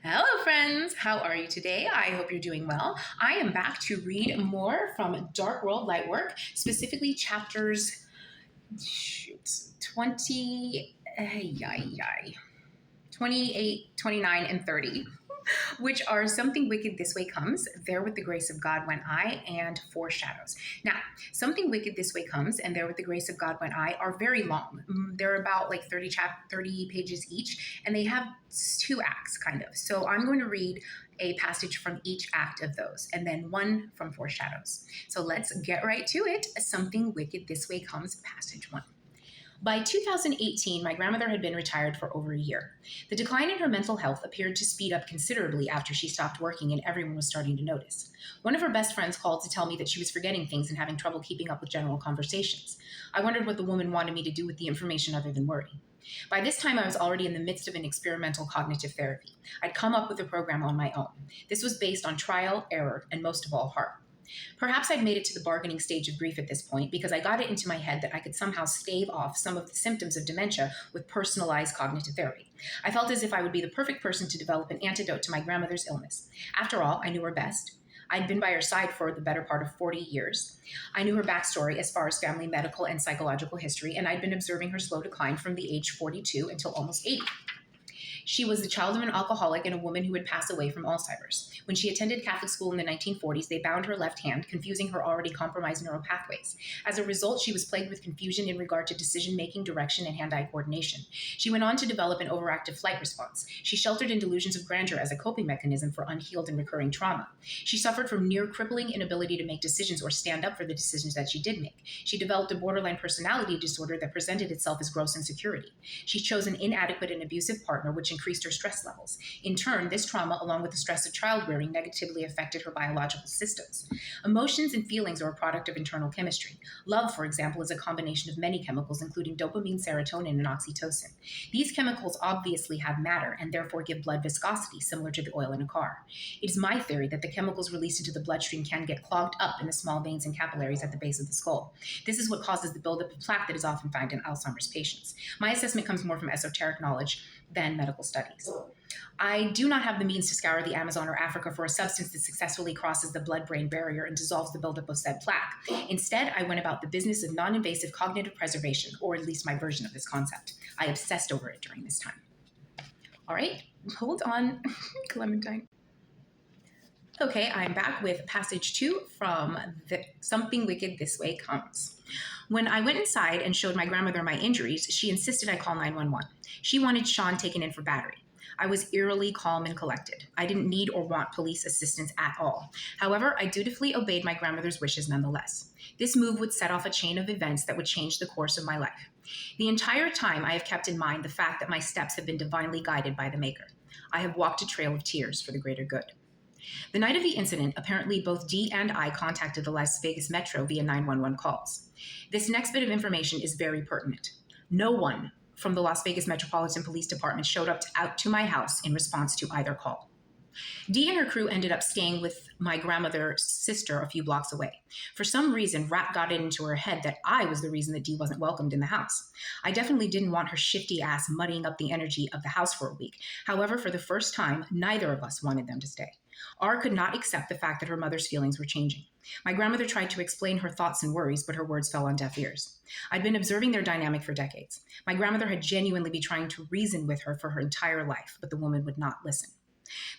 Hello, friends. How are you today? I hope you're doing well. I am back to read more from Dark World Lightwork, specifically chapters 20, 28, 29, and 30, which are Something Wicked This Way Comes, There With the Grace of God Went I, and Foreshadows. Now, Something Wicked This Way Comes and There With the Grace of God Went I are very long. They're about like 30 pages each, and they have two acts, kind of. So I'm going to read a passage from each act of those, and then one from Foreshadows. So let's get right to it. Something Wicked This Way Comes, passage one. By 2018, my grandmother had been retired for over a year. The decline in her mental health appeared to speed up considerably after she stopped working, and everyone was starting to notice. One of her best friends called to tell me that she was forgetting things and having trouble keeping up with general conversations. I wondered what the woman wanted me to do with the information other than worry. By this time, I was already in the midst of an experimental cognitive therapy. I'd come up with a program on my own. This was based on trial, error, and most of all, heart. Perhaps I'd made it to the bargaining stage of grief at this point because I got it into my head that I could somehow stave off some of the symptoms of dementia with personalized cognitive therapy. I felt as if I would be the perfect person to develop an antidote to my grandmother's illness. After all, I knew her best. I'd been by her side for the better part of 40 years. I knew her backstory as far as family medical and psychological history, and I'd been observing her slow decline from the age 42 until almost 80. She was the child of an alcoholic and a woman who had passed away from Alzheimer's. When she attended Catholic school in the 1940s, they bound her left hand, confusing her already compromised neural pathways. As a result, she was plagued with confusion in regard to decision-making, direction, and hand-eye coordination. She went on to develop an overactive flight response. She sheltered in delusions of grandeur as a coping mechanism for unhealed and recurring trauma. She suffered from near crippling inability to make decisions or stand up for the decisions that she did make. She developed a borderline personality disorder that presented itself as gross insecurity. She chose an inadequate and abusive partner, which increased her stress levels. In turn, this trauma, along with the stress of childbearing, negatively affected her biological systems. Emotions and feelings are a product of internal chemistry. Love, for example, is a combination of many chemicals, including dopamine, serotonin, and oxytocin. These chemicals obviously have matter and therefore give blood viscosity, similar to the oil in a car. It is my theory that the chemicals released into the bloodstream can get clogged up in the small veins and capillaries at the base of the skull. This is what causes the buildup of plaque that is often found in Alzheimer's patients. My assessment comes more from esoteric knowledge than medical studies. I do not have the means to scour the Amazon or Africa for a substance that successfully crosses the blood-brain barrier and dissolves the buildup of said plaque. Instead, I went about the business of non-invasive cognitive preservation, or at least my version of this concept. I obsessed over it during this time. All right, hold on, Clementine. Okay, I'm back with passage 2 from Something Wicked This Way Comes. When I went inside and showed my grandmother my injuries, she insisted I call 911. She wanted Sean taken in for battery. I was eerily calm and collected. I didn't need or want police assistance at all. However, I dutifully obeyed my grandmother's wishes nonetheless. This move would set off a chain of events that would change the course of my life. The entire time I have kept in mind the fact that my steps have been divinely guided by the Maker. I have walked a trail of tears for the greater good. The night of the incident, apparently both Dee and I contacted the Las Vegas Metro via 911 calls. This next bit of information is very pertinent. No one from the Las Vegas Metropolitan Police Department showed up out to my house in response to either call. Dee and her crew ended up staying with my grandmother's sister a few blocks away. For some reason, Rat got it into her head that I was the reason that Dee wasn't welcomed in the house. I definitely didn't want her shifty ass muddying up the energy of the house for a week. However, for the first time, neither of us wanted them to stay. R could not accept the fact that her mother's feelings were changing. My grandmother tried to explain her thoughts and worries, but her words fell on deaf ears. I'd been observing their dynamic for decades. My grandmother had genuinely been trying to reason with her for her entire life, but the woman would not listen.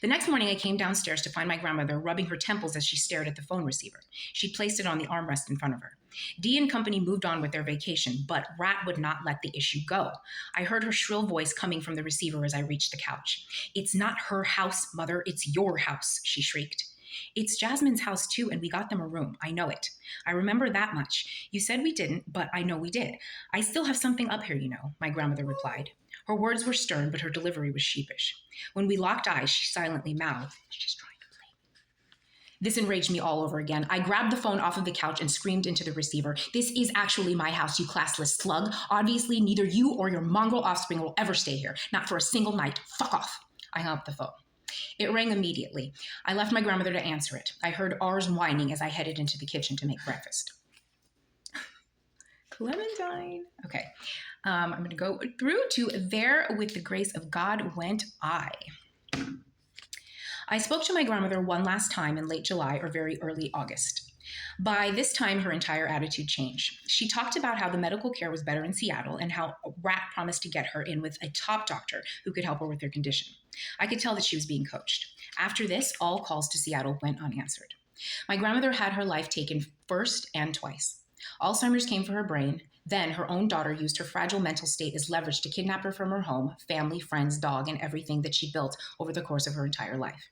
The next morning, I came downstairs to find my grandmother rubbing her temples as she stared at the phone receiver. She'd placed it on the armrest in front of her. Dee and company moved on with their vacation, but Rat would not let the issue go. I heard her shrill voice coming from the receiver as I reached the couch. "It's not her house, Mother, it's your house," she shrieked. "It's Jasmine's house too, and we got them a room. I know it. I remember that much. You said we didn't, but I know we did. I still have something up here, you know," my grandmother replied. Her words were stern, but her delivery was sheepish. When we locked eyes, she silently mouthed, "She's trying to play." This enraged me all over again. I grabbed the phone off of the couch and screamed into the receiver, "This is actually my house, you classless slug. Obviously, neither you or your mongrel offspring will ever stay here. Not for a single night. Fuck off." I hung up the phone. It rang immediately. I left my grandmother to answer it. I heard R's whining as I headed into the kitchen to make breakfast. Clementine. Okay. I'm going to go through to There With the Grace of God Went I. I spoke to my grandmother one last time in late July or very early August. By this time, her entire attitude changed. She talked about how the medical care was better in Seattle and how a rat promised to get her in with a top doctor who could help her with her condition. I could tell that she was being coached. After this, all calls to Seattle went unanswered. My grandmother had her life taken first and twice. Alzheimer's came for her brain. Then her own daughter used her fragile mental state as leverage to kidnap her from her home, family, friends, dog, and everything that she built over the course of her entire life.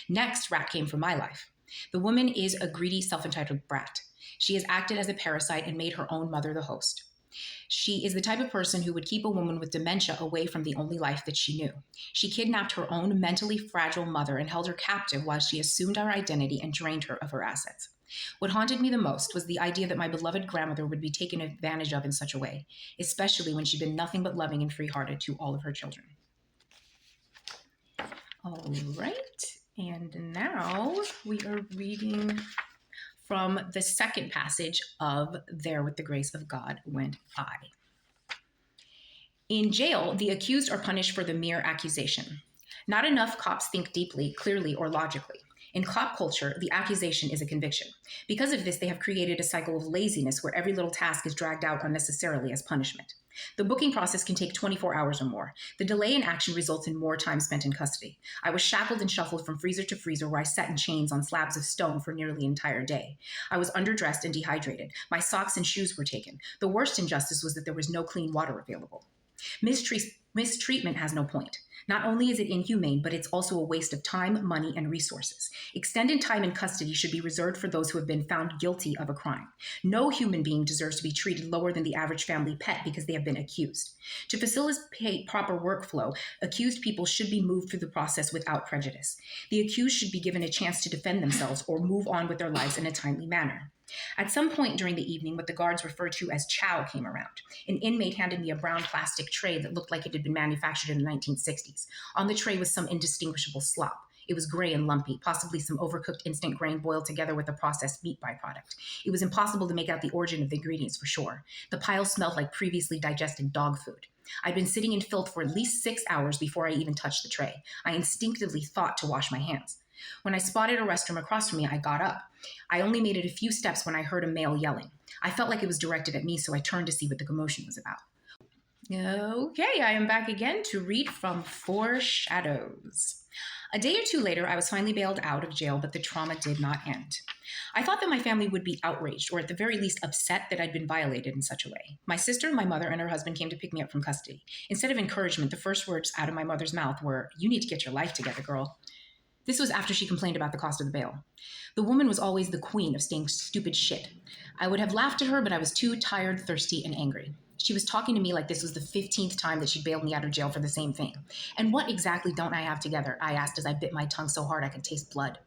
Next, rat came for my life. The woman is a greedy, self-entitled brat. She has acted as a parasite and made her own mother the host. She is the type of person who would keep a woman with dementia away from the only life that she knew. She kidnapped her own mentally fragile mother and held her captive while she assumed our identity and drained her of her assets. What haunted me the most was the idea that my beloved grandmother would be taken advantage of in such a way, especially when she'd been nothing but loving and free-hearted to all of her children. All right, and now we are reading from the second passage of There with the Grace of God Went I. In jail, the accused are punished for the mere accusation. Not enough cops think deeply, clearly, or logically. In cop culture, the accusation is a conviction. Because of this, they have created a cycle of laziness where every little task is dragged out unnecessarily as punishment. The booking process can take 24 hours or more. The delay in action results in more time spent in custody. I was shackled and shuffled from freezer to freezer where I sat in chains on slabs of stone for nearly an entire day. I was underdressed and dehydrated. My socks and shoes were taken. The worst injustice was that there was no clean water available. Mistreatment has no point. Not only is it inhumane, but it's also a waste of time, money, and resources. Extended time in custody should be reserved for those who have been found guilty of a crime. No human being deserves to be treated lower than the average family pet because they have been accused. To facilitate proper workflow, accused people should be moved through the process without prejudice. The accused should be given a chance to defend themselves or move on with their lives in a timely manner. At some point during the evening, what the guards referred to as chow came around. An inmate handed me a brown plastic tray that looked like it had been manufactured in the 1960s. On the tray was some indistinguishable slop. It was gray and lumpy, possibly some overcooked instant grain boiled together with a processed meat byproduct. It was impossible to make out the origin of the ingredients for sure. The pile smelled like previously digested dog food. I'd been sitting in filth for at least 6 hours before I even touched the tray. I instinctively thought to wash my hands. When I spotted a restroom across from me, I got up. I only made it a few steps when I heard a male yelling. I felt like it was directed at me, so I turned to see what the commotion was about. Okay, I am back again to read from Foreshadows. A day or two later, I was finally bailed out of jail, but the trauma did not end. I thought that my family would be outraged, or at the very least upset that I'd been violated in such a way. My sister, my mother, and her husband came to pick me up from custody. Instead of encouragement, the first words out of my mother's mouth were, "You need to get your life together, girl." This was after she complained about the cost of the bail. The woman was always the queen of saying stupid shit. I would have laughed at her, but I was too tired, thirsty, and angry. She was talking to me like this was the 15th time that she'd bailed me out of jail for the same thing. And what exactly don't I have together? I asked as I bit my tongue so hard I could taste blood.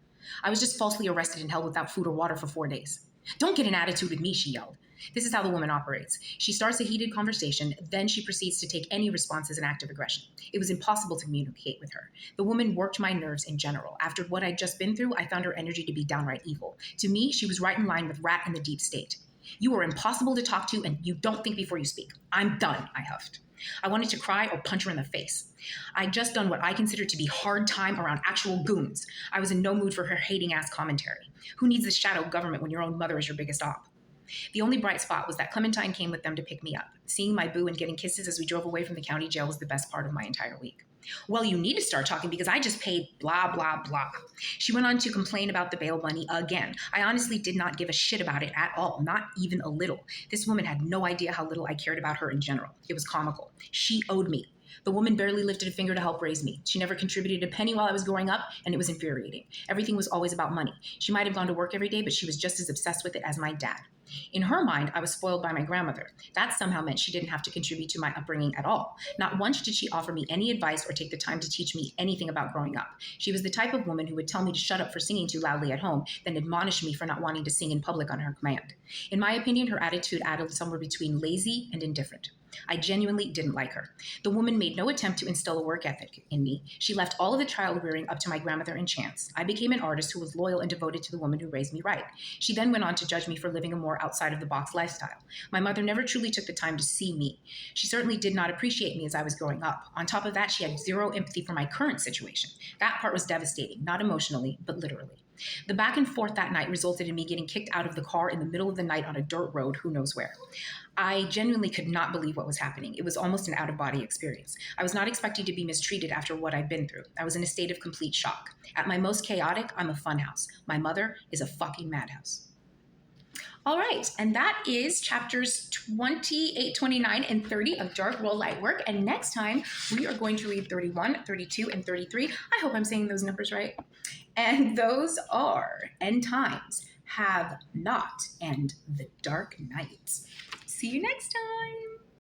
I was just falsely arrested and held without food or water for 4 days. "Don't get an attitude with me," she yelled. This is how the woman operates. She starts a heated conversation, then she proceeds to take any response as an act of aggression. It was impossible to communicate with her. The woman worked my nerves in general. After what I'd just been through, I found her energy to be downright evil. To me, she was right in line with Rat and the Deep State. "You are impossible to talk to, and you don't think before you speak." "I'm done," I huffed. I wanted to cry or punch her in the face. I'd just done what I considered to be hard time around actual goons. I was in no mood for her hating-ass commentary. Who needs the shadow government when your own mother is your biggest op? The only bright spot was that Clementine came with them to pick me up. Seeing my boo and getting kisses as we drove away from the county jail was the best part of my entire week. "Well, you need to start talking because I just paid blah, blah, blah." She went on to complain about the bail money again. I honestly did not give a shit about it at all, not even a little. This woman had no idea how little I cared about her in general. It was comical. She owed me. The woman barely lifted a finger to help raise me. She never contributed a penny while I was growing up, and it was infuriating. Everything was always about money. She might have gone to work every day, but she was just as obsessed with it as my dad. In her mind, I was spoiled by my grandmother. That somehow meant she didn't have to contribute to my upbringing at all. Not once did she offer me any advice or take the time to teach me anything about growing up. She was the type of woman who would tell me to shut up for singing too loudly at home, then admonish me for not wanting to sing in public on her command. In my opinion, her attitude addled somewhere between lazy and indifferent. I genuinely didn't like her. The woman made no attempt to instill a work ethic in me. She left all of the child rearing up to my grandmother and chance. I became an artist who was loyal and devoted to the woman who raised me right. She then went on to judge me for living a more outside of the box lifestyle. My mother never truly took the time to see me. She certainly did not appreciate me as I was growing up. On top of that, she had zero empathy for my current situation. That part was devastating, not emotionally, but literally. The back and forth that night resulted in me getting kicked out of the car in the middle of the night on a dirt road, who knows where. I genuinely could not believe what was happening. It was almost an out-of-body experience. I was not expecting to be mistreated after what I'd been through. I was in a state of complete shock. At my most chaotic, I'm a funhouse. My mother is a fucking madhouse. All right, and that is chapters 28, 29, and 30 of Dark World Light Work. And next time, we are going to read 31, 32, and 33. I hope I'm saying those numbers right. And those are End Times, Have Not, and The Dark Night. See you next time.